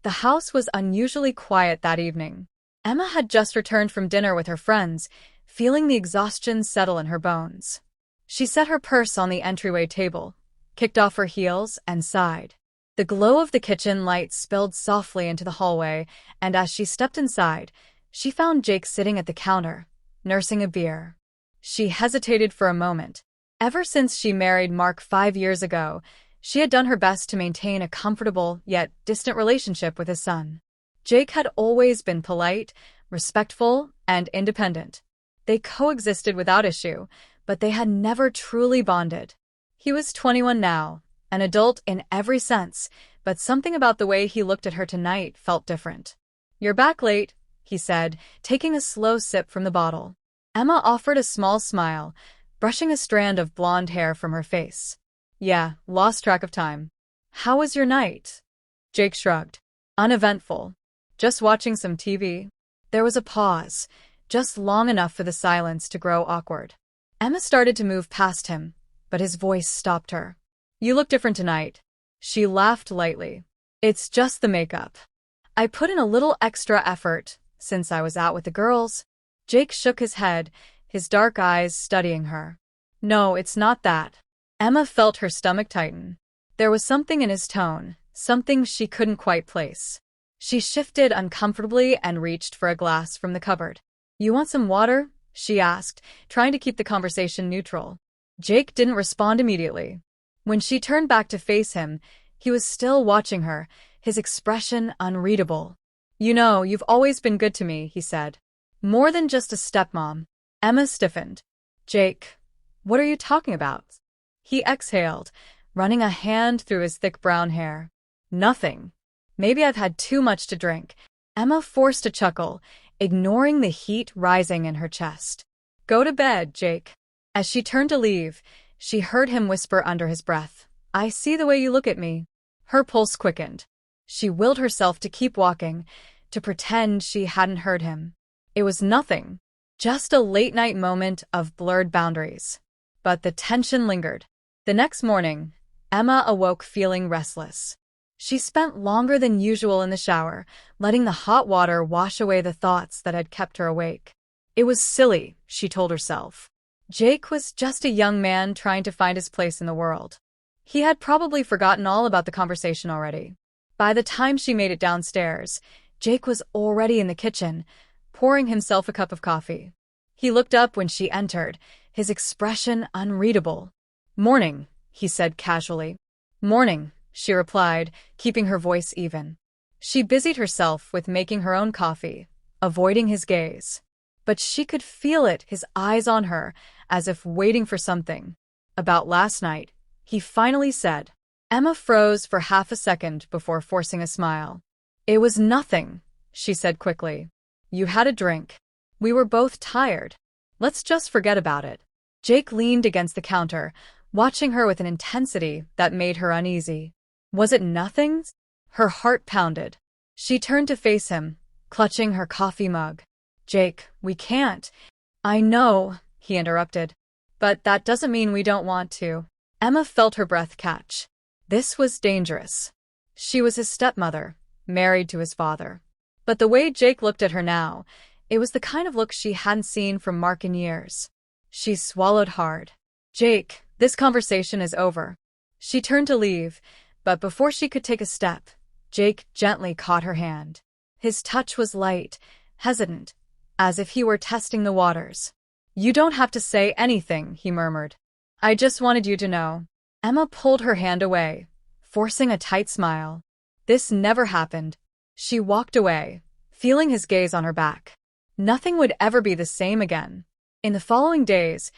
The house was unusually quiet that evening. Emma had just returned from dinner with her friends, feeling the exhaustion settle in her bones. She set her purse on the entryway table, kicked off her heels, and sighed. The glow of the kitchen light spilled softly into the hallway, and as she stepped inside, she found Jake sitting at the counter, nursing a beer. She hesitated for a moment. Ever since she married Mark 5 years ago, she had done her best to maintain a comfortable yet distant relationship with his son. Jake had always been polite, respectful, and independent. They coexisted without issue, but they had never truly bonded. He was 21 now, an adult in every sense, but something about the way he looked at her tonight felt different. "You're back late," he said, taking a slow sip from the bottle. Emma offered a small smile, brushing a strand of blonde hair from her face. "Yeah, lost track of time." "How was your night?" Jake shrugged. "Uneventful. Just watching some TV." There was a pause, just long enough for the silence to grow awkward. Emma started to move past him, but his voice stopped her. "You look different tonight." She laughed lightly. "It's just the makeup. I put in a little extra effort since I was out with the girls." Jake shook his head, his dark eyes studying her. "No, it's not that." Emma felt her stomach tighten. There was something in his tone, something she couldn't quite place. She shifted uncomfortably and reached for a glass from the cupboard. "You want some water?" she asked, trying to keep the conversation neutral. Jake didn't respond immediately. When she turned back to face him, he was still watching her, his expression unreadable. "You know, you've always been good to me," he said. "More than just a stepmom." Emma stiffened. "Jake, what are you talking about?" He exhaled, running a hand through his thick brown hair. "Nothing. Maybe I've had too much to drink." Emma forced a chuckle, ignoring the heat rising in her chest. "Go to bed, Jake." As she turned to leave, she heard him whisper under his breath, "I see the way you look at me." Her pulse quickened. She willed herself to keep walking, to pretend she hadn't heard him. It was nothing, just a late-night moment of blurred boundaries. But the tension lingered. The next morning, Emma awoke feeling restless. She spent longer than usual in the shower, letting the hot water wash away the thoughts that had kept her awake. It was silly, she told herself. Jake was just a young man trying to find his place in the world. He had probably forgotten all about the conversation already. By the time she made it downstairs, Jake was already in the kitchen, pouring himself a cup of coffee. He looked up when she entered, his expression unreadable. "Morning," he said casually. "Morning," she replied, keeping her voice even. She busied herself with making her own coffee, avoiding his gaze. But she could feel it, his eyes on her, as if waiting for something. "About last night," he finally said. Emma froze for half a second before forcing a smile. "It was nothing," she said quickly. "You had a drink. We were both tired. Let's just forget about it." Jake leaned against the counter, watching her with an intensity that made her uneasy. Was it nothing? Her heart pounded. She turned to face him, clutching her coffee mug. "Jake, we can't." "I know," he interrupted. "But that doesn't mean we don't want to." Emma felt her breath catch. This was dangerous. She was his stepmother, married to his father. But the way Jake looked at her now, it was the kind of look she hadn't seen from Mark in years. She swallowed hard. "Jake, this conversation is over." She turned to leave, but before she could take a step, Jake gently caught her hand. His touch was light, hesitant, as if he were testing the waters. "You don't have to say anything," he murmured. "I just wanted you to know." Emma pulled her hand away, forcing a tight smile. This never happened. She walked away, feeling his gaze on her back. Nothing would ever be the same again. In the following days,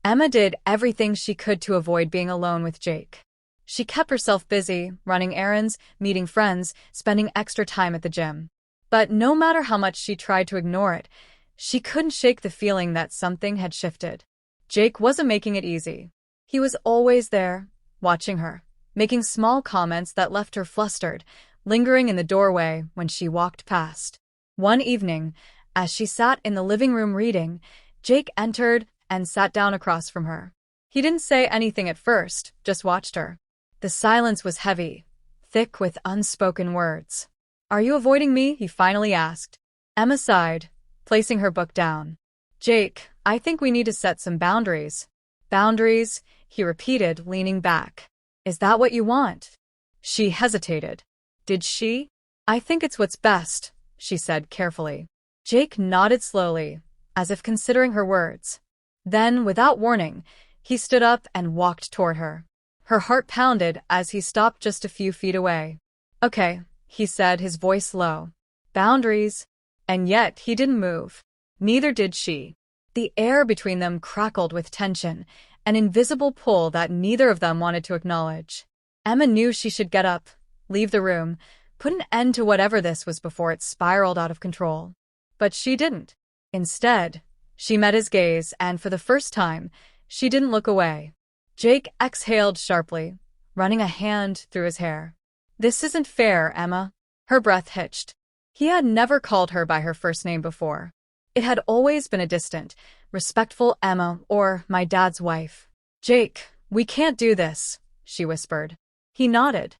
Emma did everything she could to avoid being alone with Jake. She kept herself busy, running errands, meeting friends, spending extra time at the gym. But no matter how much she tried to ignore it, she couldn't shake the feeling that something had shifted. Jake wasn't making it easy. He was always there, watching her, making small comments that left her flustered, lingering in the doorway when she walked past. One evening, as she sat in the living room reading, Jake entered and sat down across from her. He didn't say anything at first, just watched her. The silence was heavy, thick with unspoken words. Are you avoiding me? He finally asked. Emma sighed, placing her book down. Jake, I think we need to set some boundaries. Boundaries, he repeated, leaning back. Is that what you want? She hesitated. Did she? I think it's what's best, she said carefully. Jake nodded slowly, as if considering her words. Then, without warning, he stood up and walked toward her. Her heart pounded as he stopped just a few feet away. Okay, he said, his voice low. Boundaries. And yet he didn't move. Neither did she. The air between them crackled with tension, an invisible pull that neither of them wanted to acknowledge. Emma knew she should get up, leave the room, put an end to whatever this was before it spiraled out of control. But she didn't. Instead, she met his gaze, and for the first time, she didn't look away. Jake exhaled sharply, running a hand through his hair. This isn't fair, Emma. Her breath hitched. He had never called her by her first name before. It had always been a distant, respectful Emma or my dad's wife. Jake, we can't do this, she whispered. He nodded.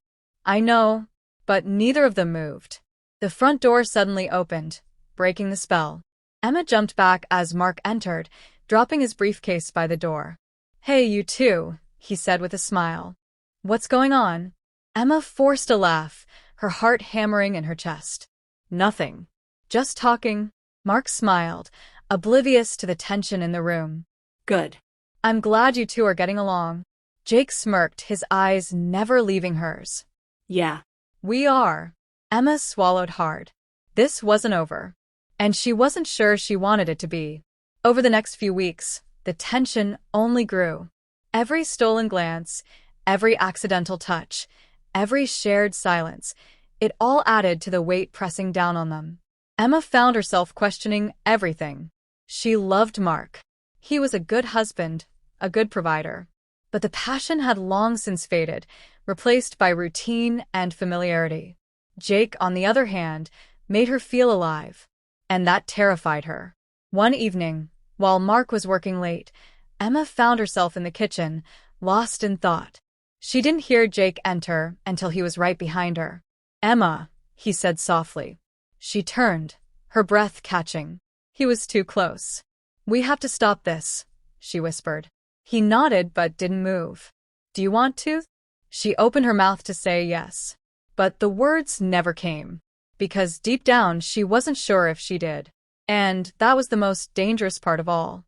I know, but neither of them moved. The front door suddenly opened, breaking the spell. Emma jumped back as Mark entered, dropping his briefcase by the door. Hey, you two, he said with a smile. What's going on? Emma forced a laugh, her heart hammering in her chest. Nothing. Just talking. Mark smiled, oblivious to the tension in the room. Good. I'm glad you two are getting along. Jake smirked, his eyes never leaving hers. Yeah. We are. Emma swallowed hard. This wasn't over. And she wasn't sure she wanted it to be. Over the next few weeks, the tension only grew. Every stolen glance, every accidental touch, every shared silence, it all added to the weight pressing down on them. Emma found herself questioning everything. She loved Mark. He was a good husband, a good provider. But the passion had long since faded, replaced by routine and familiarity. Jake, on the other hand, made her feel alive. And that terrified her. One evening, while Mark was working late, Emma found herself in the kitchen, lost in thought. She didn't hear Jake enter until he was right behind her. Emma, he said softly. She turned, her breath catching. He was too close. We have to stop this, she whispered. He nodded but didn't move. Do you want to? She opened her mouth to say yes. But the words never came. Because deep down she wasn't sure if she did. And that was the most dangerous part of all.